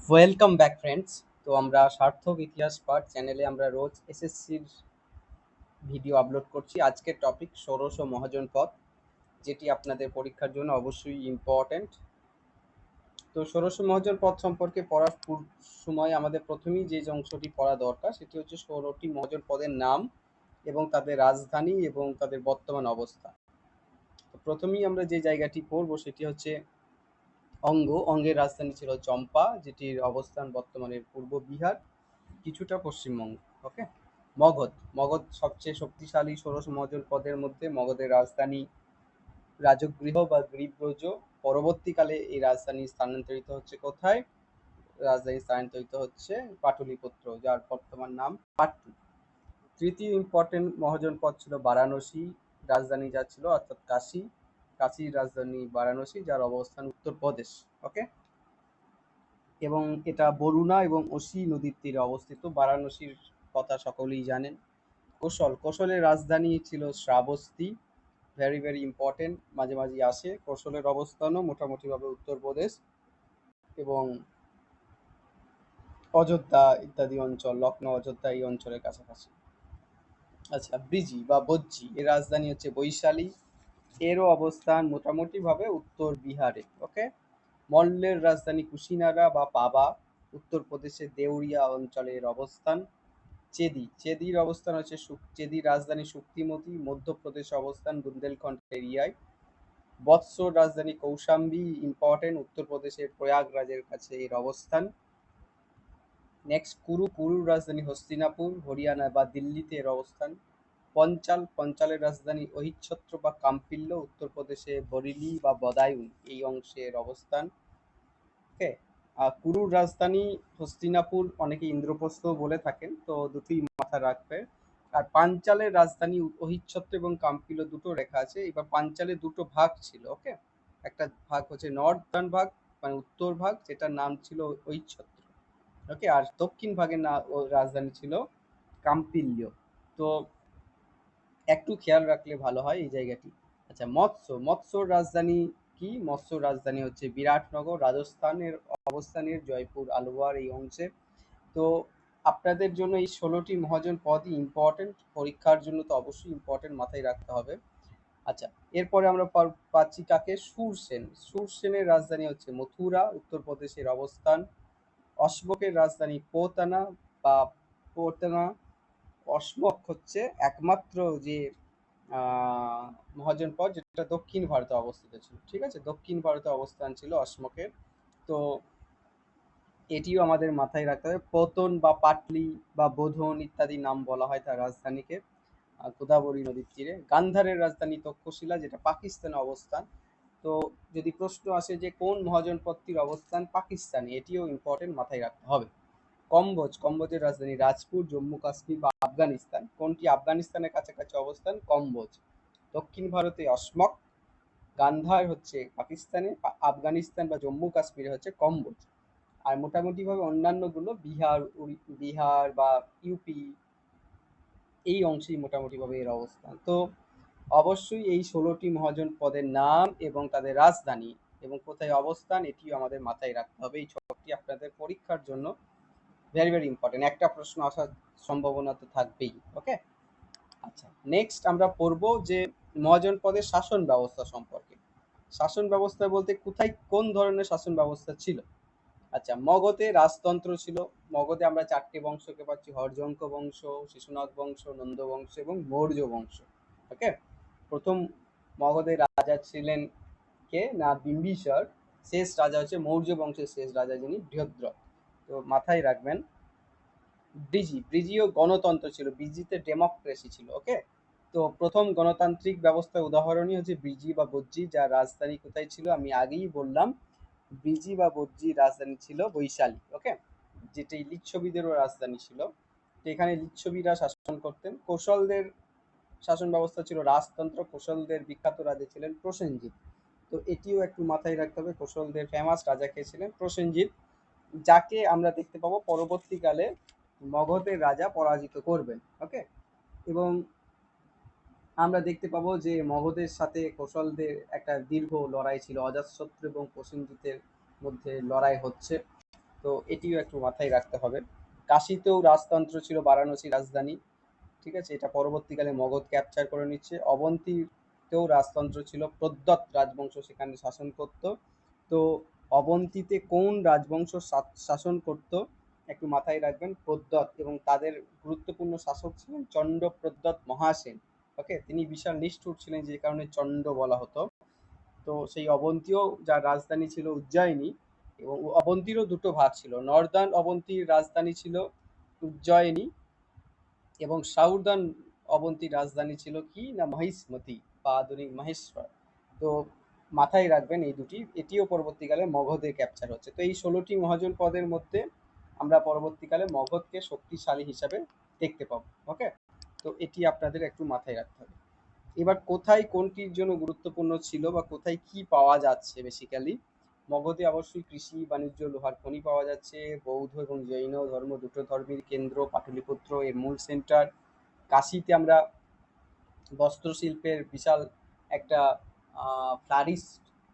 Welcome back friends. তো আমরা সার্থক ইতিহাস পাঠ চ্যানেলে আমরা রোজ এসএসসির ভিডিও আপলোড করছি। আজকের টপিক ষোড়শ মহাজনপদ, যেটি আপনাদের পরীক্ষার জন্য অবশ্যই ইম্পর্ট্যান্ট। তো ষোড়শ মহাজনপদ সম্পর্কে পড়ার সময় আমাদের প্রথমেই যে অংশটি পড়া দরকার সেটি হচ্ছে 16টি মহাজনপদের নাম এবং তাদের রাজধানী এবং তাদের বর্তমান অবস্থা। তো প্রথমেই আমরা যে জায়গাটি পড়বো সেটি হচ্ছে অঙ্গের রাজধানী ছিল চম্পা, যেটির অবস্থান বর্তমানের পূর্ব বিহার, কিছুটা পশ্চিমবঙ্গ। ওকে। মগধ মগধ সবচেয়ে শক্তিশালী ষোড়শ মহাজনপদের মধ্যে মগধের রাজধানী রাজগৃহ বা গ্রীবব্রজ। পরবর্তীকালে এই রাজধানী স্থানান্তরিত হচ্ছে কোথায়? রাজধানী স্থানান্তরিত হচ্ছে পাটলিপুত্র, যার বর্তমান নাম পাটলি। তৃতীয় ইম্পর্টেন্ট মহাজনপদ ছিল বারাণসী, রাজধানী যা ছিল অর্থাৎ কাশী। কাশীর রাজধানী বারাণসী, যার অবস্থান উত্তরপ্রদেশ। ওকে। এবং এটা বরুণা এবং অসি নদীর তীরে অবস্থিত। বারাণসীর কথা সকলেই জানেন। কোশলের রাজধানী ছিল শ্রাবস্তী, ভেরি ভেরি ইম্পর্টেন্ট, মাঝে মাঝে আসে। কোশলের অবস্থানও মোটামুটিভাবে উত্তরপ্রদেশ এবং অযোধ্যা ইত্যাদি অঞ্চল, লখনৌ অযোধ্যা এই অঞ্চলের কাছাকাছি। আচ্ছা, ব্রিজি বা বজ্জি এর রাজধানী হচ্ছে বৈশালী, এরও অবস্থান মোটামুটিভাবে উত্তর বিহারে। ওকে। মল্লের রাজধানী কুশিনারা বা পাবা, উত্তরপ্রদেশের দেউরিয়া অঞ্চলের অবস্থান। চেদির অবস্থান হচ্ছে চেদির রাজধানী শক্তিমতী, মধ্যপ্রদেশে অবস্থান বুন্দেলখণ্ড এরিয়ায়। বৎসর রাজধানী কৌশাম্বী, ইম্পর্টেন্ট, উত্তরপ্রদেশের প্রয়াগরাজের কাছে এর অবস্থান। নেক্সট কুরুর রাজধানী হস্তিনাপুর, হরিয়ানা বা দিল্লিতে এর অবস্থান। পঞ্চালের রাজধানী অহিচ্ছত্র বা কাম্পিল্য, উত্তরপ্রদেশে বরেলি বা বদায়ুন এই অংশের অবস্থান। ওকে। কুরুর রাজধানী হস্তিনাপুর, অনেকে ইন্দ্রপ্রস্থ বলে থাকেন, তো দুটি মাথা রাখবে। আর পাঞ্চালের রাজধানী অহিচ্ছত্র এবং কাম্পিল্য দুটো রেখা আছে। এবার পাঞ্চালের দুটো ভাগ ছিল। ওকে। একটা ভাগ হচ্ছে নর্দার্ন ভাগ, মানে উত্তর ভাগ, যেটার নাম ছিল অহিচ্ছত্র। ওকে। আর দক্ষিণ ভাগের রাজধানী ছিল কাম্পিল্য। তো একটু খেয়াল রাখলে ভালো হয় এই জায়গাটি। আচ্ছা, মৎস্যর রাজধানী কি? মৎস্যর রাজধানী হচ্ছে বিরাটনগর, রাজস্থানের অবস্থানের জয়পুর আলওয়ার এই অংশে। তো আপনাদের জন্য এই 16টি মহাজন পদই ইম্পর্টেন্ট, পরীক্ষার জন্য তো অবশ্যই ইম্পর্টেন্ট, মাথায় রাখতে হবে। আচ্ছা, এরপরে আমরা পাচ্ছি কাকে? সুরসেনের রাজধানী হচ্ছে মথুরা, উত্তরপ্রদেশের অবস্থান। অশোকের রাজধানী পোতানা বা পোর্তনা। অশোক হচ্ছে একমাত্র যে মহাজনপদ যেটা দক্ষিণ ভারতে অবস্থিত ছিল। ঠিক আছে, দক্ষিণ ভারতে অবস্থান ছিল অশোকের। তো এটিও আমাদের মাথায় রাখতে হবে। পতন বা পাটলি বা বোধন ইত্যাদি নাম বলা হয় তার রাজধানীকে, গোদাবরী নদীর তীরে। গান্ধারের রাজধানী তক্ষশিলা, যেটা পাকিস্তানে অবস্থান। তো যদি প্রশ্ন আসে যে কোন মহাজনপদটির অবস্থান পাকিস্তানে, এটিও ইম্পর্টেন্ট, মাথায় রাখতে হবে। কম্বোজের রাজধানী রাজপুর, জম্মু কাশ্মীর বা আফগানিস্তান। কোনটি আফগানিস্তানের কাছাকাছি অবস্থান? কম্বোজ। দক্ষিণ ভারতে অসমক, গান্ধার হচ্ছে পাকিস্তানে, আফগানিস্তান বা জম্মু কাশ্মীরে হচ্ছে কম্বোজ। আর মোটামুটিভাবে অন্যান্যগুলো বিহার বা ইউপি এই অংশেই মোটামুটিভাবে এর অবস্থান। তো অবশ্যই এই 16টি মহাজন পদের নাম এবং তাদের রাজধানী এবং কোথায় অবস্থান এটিও আমাদের মাথায় রাখতে হবে। এই ছকটি আপনাদের পরীক্ষার জন্য ভেরি ভেরি ইম্পর্টেন্ট, একটা প্রশ্ন আসার সম্ভাবনা তো থাকবেই। ওকে। আচ্ছা, নেক্সট আমরা পড়বো যে মহাজন পদের শাসন ব্যবস্থা সম্পর্কে। শাসন ব্যবস্থা বলতে কোথায় কোন ধরনের শাসন ব্যবস্থা ছিল? আচ্ছা, মগধে রাজতন্ত্র ছিল। মগধে আমরা 4টে বংশকে পাচ্ছি: হর্যঙ্ক বংশ, শিশুনাথ বংশ, নন্দ বংশ এবং মৌর্য বংশ। ওকে। প্রথম মগধের রাজা ছিলেন কে না? বিম্বিসার। শেষ রাজা হচ্ছে মৌর্য বংশের শেষ রাজা, যিনি বৃহদ্রথ। তো মাথায় রাখবেন। ব্রিজীয় গণতন্ত্র ছিল, ব্রিজিতে ডেমোক্রেসি ছিল। ওকে। তো প্রথম গণতান্ত্রিক ব্যবস্থার উদাহরণই হচ্ছে ব্রিজি বা বজ্জি, যার রাজধানী কোথায় ছিল আমি আগেই বললাম। ব্রিজি বা বজ্জির রাজধানী ছিল বৈশালী। ওকে। যেটি লিচ্ছবিদেরও রাজধানী ছিল। তো এখানে লিচ্ছবিরা শাসন করতেন। কৌশলদের শাসন ব্যবস্থা ছিল রাজতন্ত্র। কৌশলদের বিখ্যাত রাজা ছিলেন প্রসেনজিৎ। তো এটিও একটু মাথায় রাখতে হবে, কৌশলদের ফেমাস রাজা কে ছিলেন? প্রসেনজিৎ, যাকে আমরা দেখতে পাবো পরবর্তীকালে মগধের রাজা পরাজিত করবেন। ওকে। এবং আমরা দেখতে পাবো যে মগধের সাথে কৌশলদের একটা দীর্ঘ লড়াই ছিল, অজাতশত্রু এবং প্রসেনজিতের মধ্যে লড়াই হচ্ছে। তো এটিও একটু মাথায় রাখতে হবে। কাশীতেও রাজতন্ত্র ছিল, বারাণসী রাজধানী, ঠিক আছে, এটা পরবর্তীকালে মগধ ক্যাপচার করে নিচ্ছে। অবন্তীতেও রাজতন্ত্র ছিল, প্রদ্যোৎ রাজবংশ সেখানে শাসন করত। তো অবন্তীতে কোন রাজবংশ শাসন করত একটু মাথায় রাখবেন, প্রদ্যোৎ, এবং তাদের গুরুত্বপূর্ণ শাসক ছিলেন চণ্ড প্রদ্যোৎ মহাসেন। ওকে, তিনি বিশাল নিষ্ঠুর ছিলেন, যে কারণে চণ্ড বলা হতো। তো সেই অবন্তীও, যার রাজধানী ছিল উজ্জয়িনী, এবং অবন্তীরও দুটো ভাগ ছিল, নর্দার্ন অবন্তীর রাজধানী ছিল উজ্জয়িনী, এবং সাউদার্ন অবন্তীর রাজধানী ছিল কি না মহিষ্মতি বা আধুনিক মহেশ্বর। তো মাথায় রাখবেন এই দুটি, এটিও পরবর্তীকালে মগধে ক্যাপচার হচ্ছে। তো এই 16টি মহাজন পদের মধ্যে আমরা পরবর্তীকালে মগধকে শক্তিশালী হিসাবে দেখতে পাবো। ওকে, তো এটি আপনাদের একটু মাথায় রাখতে হবে। এবার কোথায় কোনটির জন্য গুরুত্বপূর্ণ ছিল বা কোথায় কি পাওয়া যাচ্ছে বেসিক্যালি, মগধে অবশ্যই কৃষি বাণিজ্য লোহার খনি পাওয়া যাচ্ছে, বৌদ্ধ এবং জৈন ধর্ম দুটো ধর্মের কেন্দ্র, পাটলিপুত্র এর মূল সেন্টার। কাশীতে আমরা বস্ত্রশিল্পের বিশাল একটা ফ্লারিশ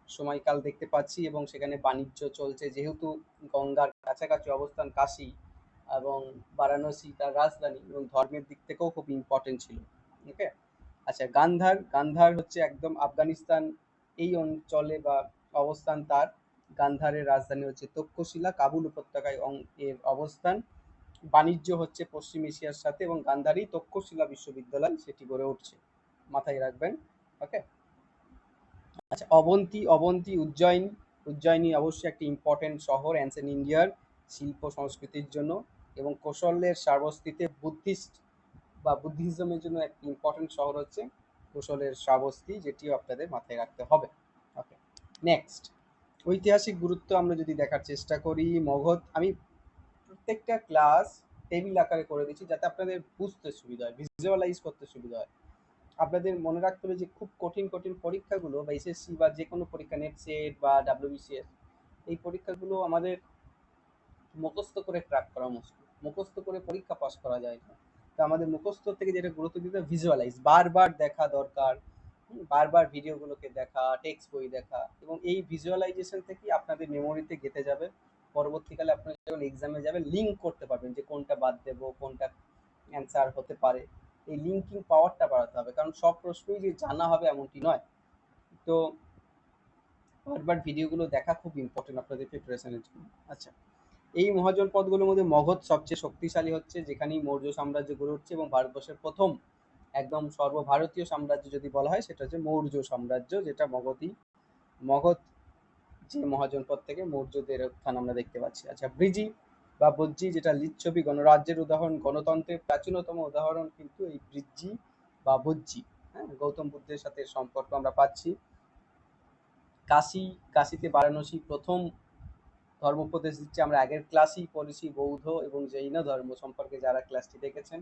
সময়কাল দেখতে পাচ্ছি, এবং সেখানে বাণিজ্য চলছে, যেহেতু গঙ্গার কাছাকাছি অবস্থান কাশী এবং বারাণসী তার রাজধানী, এবং ধর্মের দিক থেকেও খুব ইম্পর্টেন্ট ছিল। ওকে, আচ্ছা, গান্ধার, গান্ধার হচ্ছে একদম আফগানিস্তান এই অঞ্চলে বা অবস্থান তার। গান্ধারের রাজধানী হচ্ছে তক্ষশিলা, কাবুল উপত্যকায় এর অবস্থান। বাণিজ্য হচ্ছে পশ্চিম এশিয়ার সাথে, এবং গান্ধারই তক্ষশিলা বিশ্ববিদ্যালয় সেটি গড়ে উঠছে, মাথায় রাখবেন। ওকে, আচ্ছা, অবন্তী, অবন্তী উজ্জয়িনী, উজ্জয়িনী অবশ্যই একটি ইম্পর্টেন্ট শহর অ্যানসেন্ট ইন্ডিয়ার শিল্প সংস্কৃতির জন্য, এবং কোশলের শ্রাবস্তিতে বুদ্ধিস্ট বা বুদ্ধিজমের জন্য একটি ইম্পর্টেন্ট শহর হচ্ছে কোশলের শ্রাবস্তি, যেটিও আপনাদের মাথায় রাখতে হবে। ওকে, নেক্সট, ঐতিহাসিক গুরুত্ব আমরা যদি দেখার চেষ্টা করি, মগধ, আমি প্রত্যেকটা ক্লাস টেবিল আকারে করে দিচ্ছি যাতে আপনাদের বুঝতে সুবিধা হয়, ভিজুয়ালাইজ করতে সুবিধা হয়। আপনাদের মনে রাখতে হবে যে খুব কঠিন কঠিন পরীক্ষাগুলো বা এসএসসি বা যে কোনো পরীক্ষা, নেট সেট বা ডাব্লিউবিসিএস, এই পরীক্ষাগুলো আমাদের মুখস্থ করে ক্র্যাক করা মুশকিল, মুখস্থ করে পরীক্ষা পাস করা যায় না। তো আমাদের মুখস্থ থেকে যেটা গুরুত্ব দিতে হবে, ভিজুয়ালাইজ, বারবার দেখা দরকার, বারবার ভিডিওগুলোকে দেখা, টেক্সট বই দেখা, এবং এই ভিজুয়ালাইজেশন থেকেই আপনাদের মেমোরিতে গেঁথে যাবে। পরবর্তীকালে আপনারা যখন এক্সামে যাবেন লিঙ্ক করতে পারবেন যে কোনটা বাদ দেবো, কোনটা অ্যান্সার হতে পারে। এই লিঙ্কিং পাওয়ারটা বাড়াতে হবে, কারণ সব প্রশ্নই যে জানা হবে এমনটি নয়। তো বারবার ভিডিওগুলো দেখা খুব ইম্পর্টেন্ট আপনাদের প্রিপারেশনের জন্য। আচ্ছা, এই মহাজন পদগুলোর মধ্যে মগধ সবচেয়ে শক্তিশালী হচ্ছে, যেখানেই মৌর্য সাম্রাজ্য গড়ে উঠছে, এবং ভারতবর্ষের প্রথম একদম সর্বভারতীয় সাম্রাজ্য যদি বলা হয় সেটা হচ্ছে মৌর্য সাম্রাজ্য, যেটা মগধই, মগধ যে মহাজনপদ থেকে মৌর্যদের উত্থান আমরা দেখতে পাচ্ছি। আচ্ছা, ব্রিজি বা বজ্জি, যেটা লিচ্ছবি গণরাজ্যের উদাহরণ, গণতন্ত্রের প্রাচীনতম উদাহরণ কিন্তু এই ব্রিজি বা বজ্জি। হ্যাঁ, গৌতম বুদ্ধের সাথে সম্পর্ক আমরা পাচ্ছি। কাশী, কাশীতে বারাণসী প্রথম ধর্মোপদেশ দিচ্ছে, আমরা আগের ক্লাসেই পড়েছি বৌদ্ধ এবং জৈন ধর্ম সম্পর্কে, যারা ক্লাসটি দেখেছেন।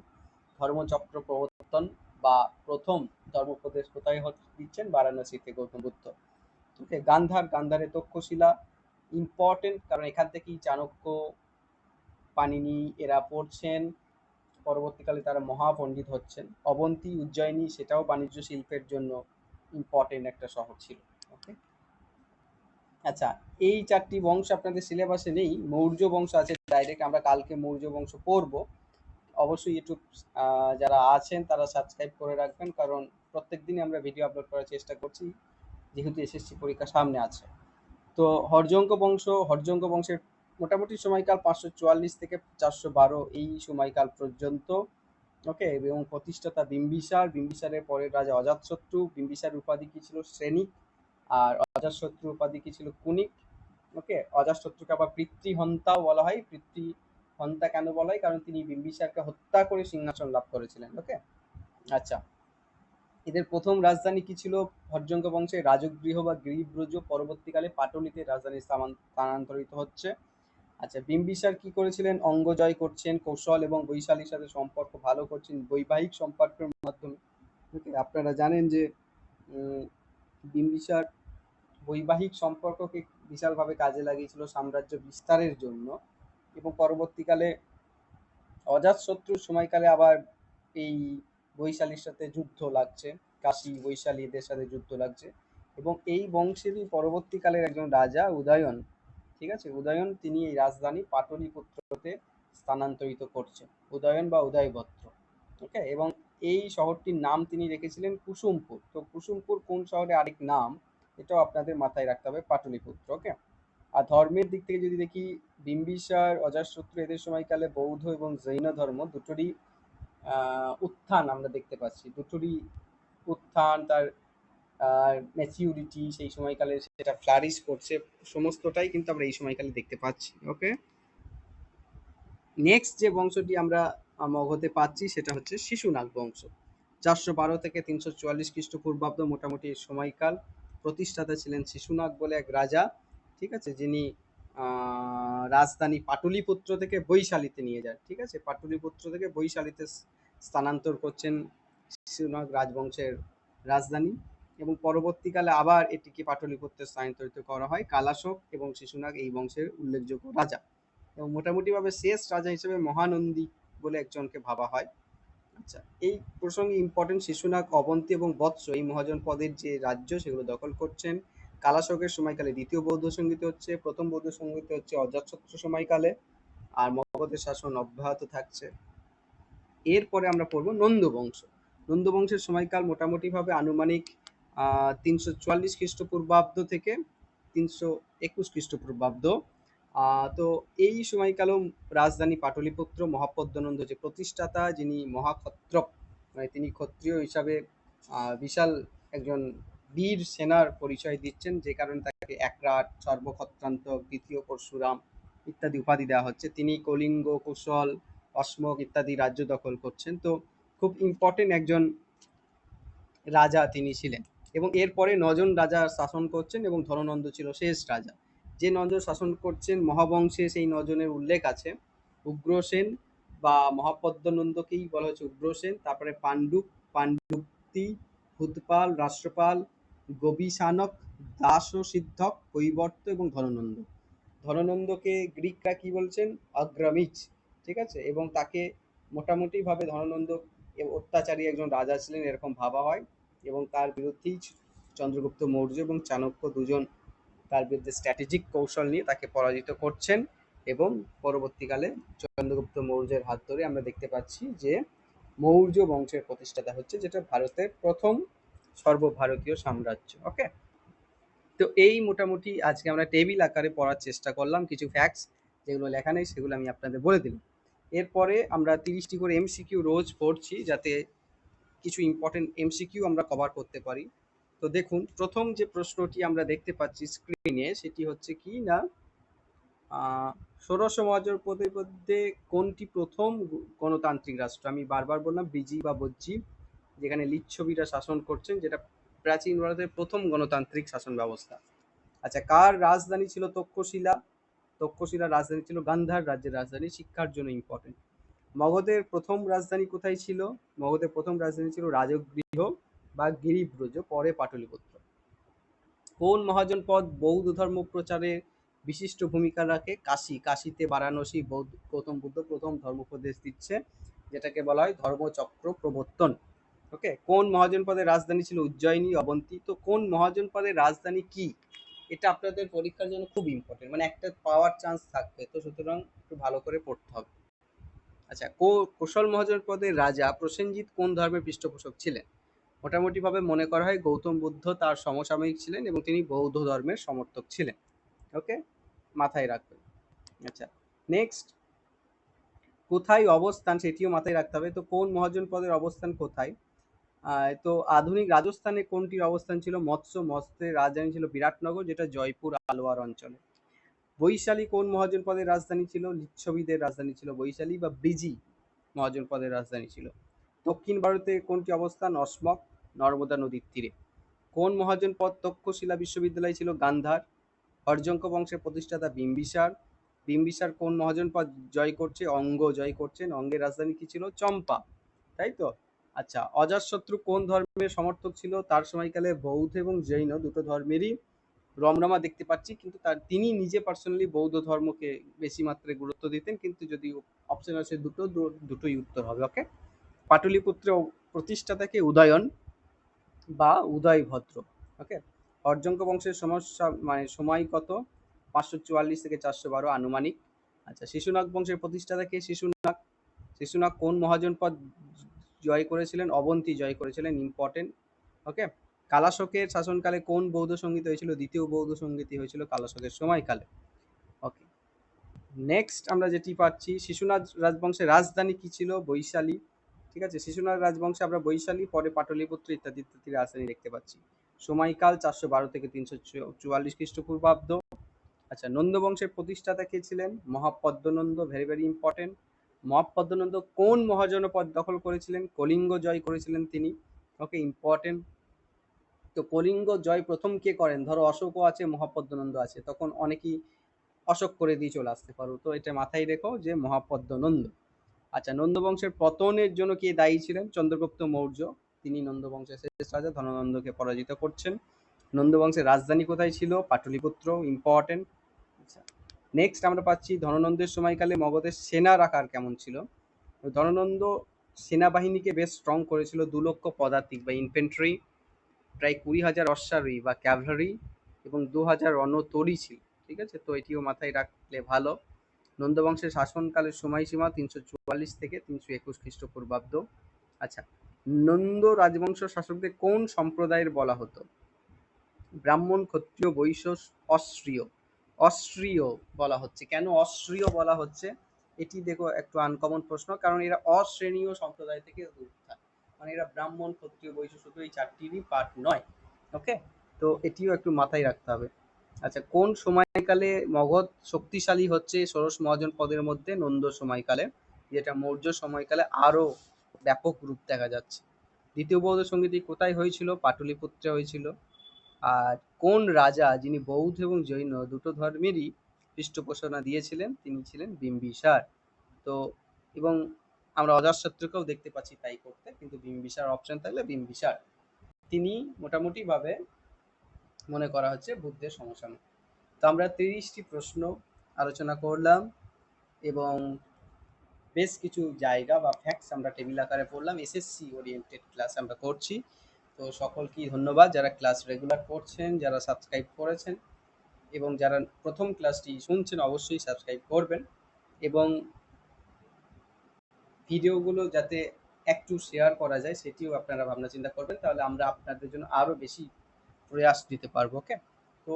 ধর্মচক্র প্রবর্তন বা প্রথম ধর্মোপদেশ কোথায় দিচ্ছেন, বারাণসীতে গৌতম বুদ্ধ। ওকে, গান্ধার, গান্ধারে তক্ষশিলা ইম্পর্টেন্ট, কারণ এখান থেকেই চাণক্য, পাণিনি এরা পড়ছেন, পরবর্তীকালে তারা মহাপণ্ডিত হচ্ছেন। অবন্তী, উজ্জয়িনী, সেটাও বাণিজ্য শিল্পের জন্য ইম্পর্টেন্ট একটা শহর ছিল। ওকে, আচ্ছা, এই চারটি বংশ আপনাদের সিলেবাসে নেই, মৌর্য বংশ আছে ডাইরেক্ট, আমরা কালকে মৌর্য বংশ পড়বো। অবশ্যই ইউটিউব যারা আছেন তারা সাবস্ক্রাইব করে রাখবেন, কারণ প্রত্যেক দিনই আমরা ভিডিও আপলোড করার চেষ্টা করছি, যেহেতু এসএসসি পরীক্ষা সামনে আছে। তো হর্যঙ্ক বংশ, হর্যঙ্ক বংশের মোটামুটি সময়কাল 544 থেকে 412 এই সময়কাল পর্যন্ত। ওকে, এবং প্রতিষ্ঠাতা বিম্বিসার, বিম্বিসারের পরের রাজা অজাতশত্রু, বিম্বিসার উপাধি কি ছিল, শ্রেণিক, আর অজাতশত্রু উপাধি কি ছিল, কুনিক। ওকে, অজাতশত্রুকে আবার পিতৃহন্তাও বলা হয়। পিতৃহন্তা কেন বলা হয়, কারণ তিনি বিম্বিসারকে হত্যা করে সিংহাসন লাভ করেছিলেন। ওকে, আচ্ছা, এদের প্রথম রাজধানী কি ছিল, হর্যঙ্ক বংশের রাজগৃহ বা গিরিব্রজ, পরবর্তীকালে পাটলিতে রাজধানী স্থানান্তরিত হচ্ছে। আচ্ছা, বিম্বিসার কি করেছিলেন, অঙ্গ জয় করছেন, কৌশল এবং বৈশালীর সাথে সম্পর্ক ভালো করছেন বৈবাহিক সম্পর্কের মাধ্যমে। ওকে, আপনারা জানেন যে বিম্বিসার বৈবাহিক সম্পর্ককে বিশালভাবে কাজে লাগিয়েছিল সাম্রাজ্য বিস্তারের জন্য, এবং পরবর্তীকালে অজাতশত্রুর সময়কালে আবার এই বৈশালীর সাথে যুদ্ধ লাগছে, কাশী বৈশালীদের সাথে যুদ্ধ লাগছে, এবং এই বংশেরই পরবর্তীকালের একজন রাজা উদয়ন, ঠিক আছে, উদয়ন তিনি এই রাজধানী পাটলিপুত্রতে স্থানান্তরিত করছেন, উদয়ন বা উদয়ভদ্র। ওকে, এবং এই শহরটির নাম তিনি রেখেছিলেন কুসুমপুর। তো কুসুমপুর কোন শহরের আরেক নাম, এটাও আপনাদের মাথায় রাখতে হবে, পাটলিপুত্র। ওকে, আর ধর্মের দিক থেকে যদি দেখি, বিম্বিসার, অজাতশত্রু এদের সময়কালে বৌদ্ধ এবং জৈন ধর্ম দুটোরই উত্থান আমরা দেখতে পাচ্ছি, দুটোরই উত্থান, তার ম্যাচিউরিটি সেই সময়কালে সেটা ফ্লারিশ করছে, সমস্তটাই কিন্তু আমরা এই সময়কালে দেখতে পাচ্ছি। ওকে, নেক্সট যে বংশটি আমরা মগধে পাচ্ছি সেটা হচ্ছে শিশুনাগ বংশ। 412 থেকে 344 খ্রিস্টপূর্বাব্দ মোটামুটি সময়কাল। প্রতিষ্ঠাতা ছিলেন শিশুনাগ বলে এক রাজা, ঠিক আছে, যিনি রাজধানী পাটলিপুত্র থেকে বৈশালীতে নিয়ে যান। ঠিক আছে, পাটলিপুত্র থেকে বৈশালীতে স্থানান্তর করছেন শিশুনাগ রাজবংশের রাজধানী, এবং পরবর্তীকালে আবার এটিকে পাটলিপুত্রে স্থানান্তরিত করা হয়। কালাশোক এবং শিশুনাগ এই বংশের উল্লেখযোগ্য রাজা, এবং মোটামুটিভাবে শেষ রাজা হিসেবে মহানন্দী বলে একজনকে ভাবা হয়। আচ্ছা, এই প্রসঙ্গে ইম্পর্টেন্ট, শিশুনাগ, অবন্তী এবং বৎস এই মহাজন পদের যে রাজ্য সেগুলো দখল করছেন। কালাশোকের সময়কালে দ্বিতীয় বৌদ্ধ সঙ্গীত হচ্ছে, প্রথম বৌদ্ধ সঙ্গীত হচ্ছে অজাতশত্রু সময়কালে, আর মগধের শাসন অব্যাহত থাকছে। এরপরে আমরা পড়বো নন্দ বংশ। নন্দ বংশের সময়কাল মোটামুটিভাবে আনুমানিক 344 খ্রিস্টপূর্বাব্দ থেকে 321 খ্রিস্টপূর্বাব্দ। তো এই সময়কালেও রাজধানী পাটলিপুত্র, মহাপদ্মনন্দ যে প্রতিষ্ঠাতা, যিনি মহাক্ষত্রপ, মানে তিনি ক্ষত্রিয় হিসাবে বিশাল একজন বীর সেনার পরিচয় দিচ্ছেন, যে কারণে তাকে একরাট, সর্বক্ষত্রান্তক, দ্বিতীয় পরশুরাম ইত্যাদি উপাধি দেওয়া হচ্ছে। তিনি কলিঙ্গ, কুশল, অশ্মক ইত্যাদি রাজ্য দখল করছেন। তো খুব ইম্পর্টেন্ট একজন রাজা তিনি ছিলেন, এবং এরপরে 9 জন রাজা শাসন করছেন, এবং ধননন্দ ছিল শেষ রাজা। যে 9 জন শাসন করছেন মহাবংশে সেই 9 জনের উল্লেখ আছে। উগ্রসেন বা মহাপদ্মনন্দকেই বলা হচ্ছে উগ্রসেন, তারপরে পাণ্ডুক, পাণ্ডুক্তি, ভূতপাল, রাষ্ট্রপাল, গবিশানক, দাস ও সিদ্ধক, কৈবর্ত এবং ধননন্দ। ধননন্দকে গ্রিকরা কি বলছেন, অগ্রামিজ। ঠিক আছে, এবং তাকে মোটামুটিভাবে ধননন্দ অত্যাচারী একজন রাজা ছিলেন এরকম ভাবা হয়, এবং তার বিরুদ্ধেই চন্দ্রগুপ্ত মৌর্য এবং চাণক্য দুজন তার বিরুদ্ধে স্ট্র্যাটেজিক কৌশল নিয়ে তাকে পরাজিত করছেন, এবং পরবর্তীকালে চন্দ্রগুপ্ত মৌর্যের হাত ধরে আমরা দেখতে পাচ্ছি যে মৌর্য বংশের প্রতিষ্ঠাতা হচ্ছে, যেটা ভারতের প্রথম সর্বভারতীয় সাম্রাজ্য। ওকে, তো এই মোটামুটি আজকে আমরা টেবিল আকারে পড়ার চেষ্টা করলাম, কিছু ফ্যাক্টস যেগুলো লেখা নেই সেগুলো আমি আপনাদের বলে দিলাম। এরপরে আমরা 30টি করে এমসিকিউ রোজ পড়ছি, যাতে কিছু ইম্পর্টেন্ট এমসিকিউ আমরা কভার করতে পারি। তো দেখুন, প্রথম যে প্রশ্নটি আমরা দেখতে পাচ্ছি স্ক্রিনে, সেটি হচ্ছে কি না, ষোড়শ মহাজনপদের মধ্যে কোনটি প্রথম গণতান্ত্রিক রাষ্ট্র? আমি বারবার বললাম বিজি বা বজ্জি, যেখানে লিচ্ছবিরা শাসন করছেন, যেটা প্রাচীন ভারতের প্রথম গণতান্ত্রিক শাসন ব্যবস্থা। আচ্ছা, কার রাজধানী ছিল তক্ষশিলা? তক্ষশিলার রাজধানী ছিল গান্ধার রাজ্যের রাজধানী, শিক্ষার জন্য ইম্পর্টেন্ট। মগধের প্রথম রাজধানী কোথায় ছিল? মগধের প্রথম রাজধানী ছিল রাজগৃহ বা গিরিব্রজ, পরে পাটলিপুত্র। কোন মহাজনপদ বৌদ্ধ ধর্ম প্রচারে বিশিষ্ট ভূমিকা রাখে? কাশী। কাশীতে বারাণসী গৌতম বুদ্ধ প্রথম ধর্মোপদেশ দিচ্ছে, যেটাকে বলা হয় ধর্মচক্র প্রবর্তন। ওকে, কোন মহাজনপদের রাজধানী ছিল উজ্জয়িনী, অবন্তী? তো কোন মহাজনপদের রাজধানী কি, এটা আপনাদের পরীক্ষার জন্য খুব ইম্পর্টেন্ট, মানে একটা পাওয়ার চান্স থাকবে, তো সুতরাং একটু ভালো করে পড়তে হবে। আচ্ছা, কোশল মহাজনপদের রাজা প্রসেনজিৎ কোন ধর্মের পৃষ্ঠপোষক ছিলেন? মোটামুটিভাবে মনে করা হয় গৌতম বুদ্ধ তার সমসাময়িক ছিলেন, এবং তিনি বৌদ্ধ ধর্মের সমর্থক ছিলেন। ওকে, মাথায় রাখবেন। আচ্ছা, নেক্সট, কোথায় অবস্থান সেটিও মাথায় রাখতে হবে। তো কোন মহাজনপদের অবস্থান কোথায়? তো আধুনিক রাজস্থানে কোনটির অবস্থান ছিল? মৎস্যের রাজধানী ছিল বিরাটনগর, যেটা জয়পুর আলোয়ার অঞ্চলে। বৈশালী কোন মহাজনপদের রাজধানী ছিল? লিচ্ছবিদের রাজধানী ছিল বৈশালী বা ব্রিজি মহাজনপদের রাজধানী ছিল। দক্ষিণ ভারতে কোনটি অবস্থান? অসমক, নর্মদা নদীর তীরে। কোন মহাজনপদ তক্ষশিলা বিশ্ববিদ্যালয় ছিল? গান্ধার। হর্যঙ্ক বংশের প্রতিষ্ঠাতা বিম্বিসার। বিম্বিসার কোন মহাজনপদ জয় করছে? অঙ্গ জয় করছেন, অঙ্গের রাজধানী কি ছিল? চম্পা, তাই তো। আচ্ছা, অজাতশত্রু কোন ধর্মের সমর্থক ছিল? তার সময়কালে বৌদ্ধ এবং জৈন দুটো ধর্মেরই রমরমা দেখতে পাচ্ছি, কিন্তু তিনি নিজে পার্সোনালি বৌদ্ধ ধর্মকে বেশি মাত্রায় গুরুত্ব দিতেন, কিন্তু যদি অপশন আছে দুটোই উত্তর হবে। ওকে, পাটলিপুত্র প্রতিষ্ঠাতাকে উদয়ন বা উদয়ভদ্র। ওকে, হর্যঙ্ক বংশের সমস্যা মানে সময় কত? 544 থেকে 412 আনুমানিক। আচ্ছা, শিশুনাগ বংশের প্রতিষ্ঠাতা কে? শিশুনাগ। শিশুনাগ কোন মহাজনপদ জয় করেছিলেন? অবন্তী জয় করেছিলেন, ইম্পর্টেন্ট। ওকে। কালাশোকের শাসনকালে কোন বৌদ্ধ সঙ্গীত হয়েছিল? দ্বিতীয় বৌদ্ধ সঙ্গীতই হয়েছিল কালাশোকের সময়কালে। ওকে। নেক্সট আমরা যেটি পাচ্ছি, শিশুনাগ রাজবংশের রাজধানী কি ছিল? বৈশালী। ঠিক আছে, শিশুনাগ রাজবংশে আমরা বৈশালী, পরে পাটলিপুত্র ইত্যাদি ইত্যাদি রাজধানী দেখতে পাচ্ছি। সময়কাল 412 থেকে 344 খ্রিস্টপূর্বাব্দ। আচ্ছা, নন্দ বংশের প্রতিষ্ঠাতা কে ছিলেন? Mahapadma Nanda, very very important. Mahapadma Nanda কোন মহাজনপদ দখল করেছিলেন? কলিঙ্গ জয় করেছিলেন তিনি। ওকে, ইম্পর্টেন্ট। তো কলিঙ্গ জয় প্রথম কে করেন? ধরো অশোকও আছে, মহাপদ্মনন্দ আছে, তখন অনেকেই অশোক করে দিয়ে চলে আসতে পারো, তো এটা মাথায় রেখো যে মহাপদ্মনন্দ। আচ্ছা, নন্দ বংশের পতনের জন্য কে দায়ী ছিলেন? চন্দ্রগুপ্ত মৌর্য, তিনি নন্দ বংশের শেষ রাজা, ধননন্দকে পরাজিত করছেন। নন্দ বংশের রাজধানী কোথায় ছিল? পাটলিপুত্র, ইম্পর্টেন্ট। আচ্ছা, নেক্সট আমরা পাচ্ছি ধননন্দের সময়কালে মগধের সেনার আকার কেমন ছিল? ধননন্দ সেনাবাহিনীকে বেশ স্ট্রং করেছিল, 2 লক্ষ পদাতিক বা ইনফেন্ট্রি, প্রায় 20,000 অশ্বারোহী বা ক্যাভলারি এবং 2,000 রণতরী ছিল। ঠিক আছে, তো এটিও মাথায় রাখলে ভালো। নন্দ বংশের শাসনকালের সময়সীমা 344 থেকে 321 খ্রিস্টপূর্বাব্দ। আচ্ছা, নন্দ রাজবংশ শাসকদের কোন সম্প্রদায়ের বলা হতো? ব্রাহ্মণ, ক্ষত্রিয়, বৈশ্য, অস্ট্রীয়। অস্ট্রীয় বলা হচ্ছে। কেন অস্ট্রীয় বলা হচ্ছে? এটি দেখো একটু আনকমন প্রশ্ন, কারণ এরা অশ্রেণীয় সম্প্রদায় থেকে উত্থান, মানে এরা ব্রাহ্মণ, ক্ষত্রিয়, বৈশ্য শুধু এই চারটিরই পার্ট নয়। ওকে, তো এটিও একটু মাথায় রাখতে হবে। আচ্ছা, কোন সময়কালে মগধ শক্তিশালী হচ্ছে? ষোড়শ মহাজনপদের মধ্যে নন্দ সময়কালে, যেটা মৌর্য সময়কালে আরো ব্যাপক রূপ দেখা যাচ্ছে। দ্বিতীয় বৌদ্ধ সঙ্গীতটি কোথায় হয়েছিল? পাটলিপুত্রে হয়েছিল। আর কোন রাজা যিনি বৌদ্ধ এবং জৈন দুটো ধর্মেরই পৃষ্ঠপোষণা দিয়েছিলেন? তিনি ছিলেন বিম্বিসার। তো এবং আমরা অজাতশত্রুকেও দেখতে পাচ্ছি তাই করতে, কিন্তু বিম্বিসার অপশন থাকলে বিম্বিসার, তিনি মোটামুটি ভাবে মনে করা হচ্ছে বুদ্ধের সমসাময়িক। তো আমরা 30টি প্রশ্ন আলোচনা করলাম এবং বেশ কিছু জায়গা বা ফ্যাক্টস আমরা টেবিল আকারে পড়লাম। এসএসসি ওরিয়েন্টেড ক্লাস আমরা করছি। তো সকলকেই ধন্যবাদ যারা ক্লাস রেগুলার করছেন, যারা সাবস্ক্রাইব করেছেন, এবং যারা প্রথম ক্লাসটি শুনছেন অবশ্যই সাবস্ক্রাইব করবেন, এবং ভিডিওগুলো যাতে একটু শেয়ার করা যায় সেটিও আপনারা ভাবনা চিন্তা করবেন, তাহলে আমরা আপনাদের জন্য আরও বেশি প্রয়াস দিতে পারবো। ওকে, তো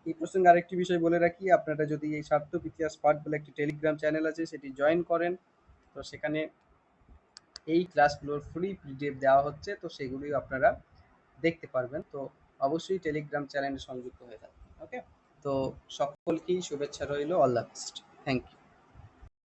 এই প্রসঙ্গে আরেকটি বিষয় বলে রাখি, আপনারা যদি এই সার্থক ইতিহাস পাঠ বলে একটি টেলিগ্রাম চ্যানেল আছে সেটি জয়েন করেন, তো সেখানে এই ক্লাসগুলোর ফ্রি পিডিএফ দেওয়া হচ্ছে, তো সেগুলিও আপনারা দেখতে পারবেন। তো অবশ্যই টেলিগ্রাম চ্যানেলে সংযুক্ত হয়ে থাকবেন। ওকে, তো সকলকেই শুভেচ্ছা রইল। All the best. Thank you.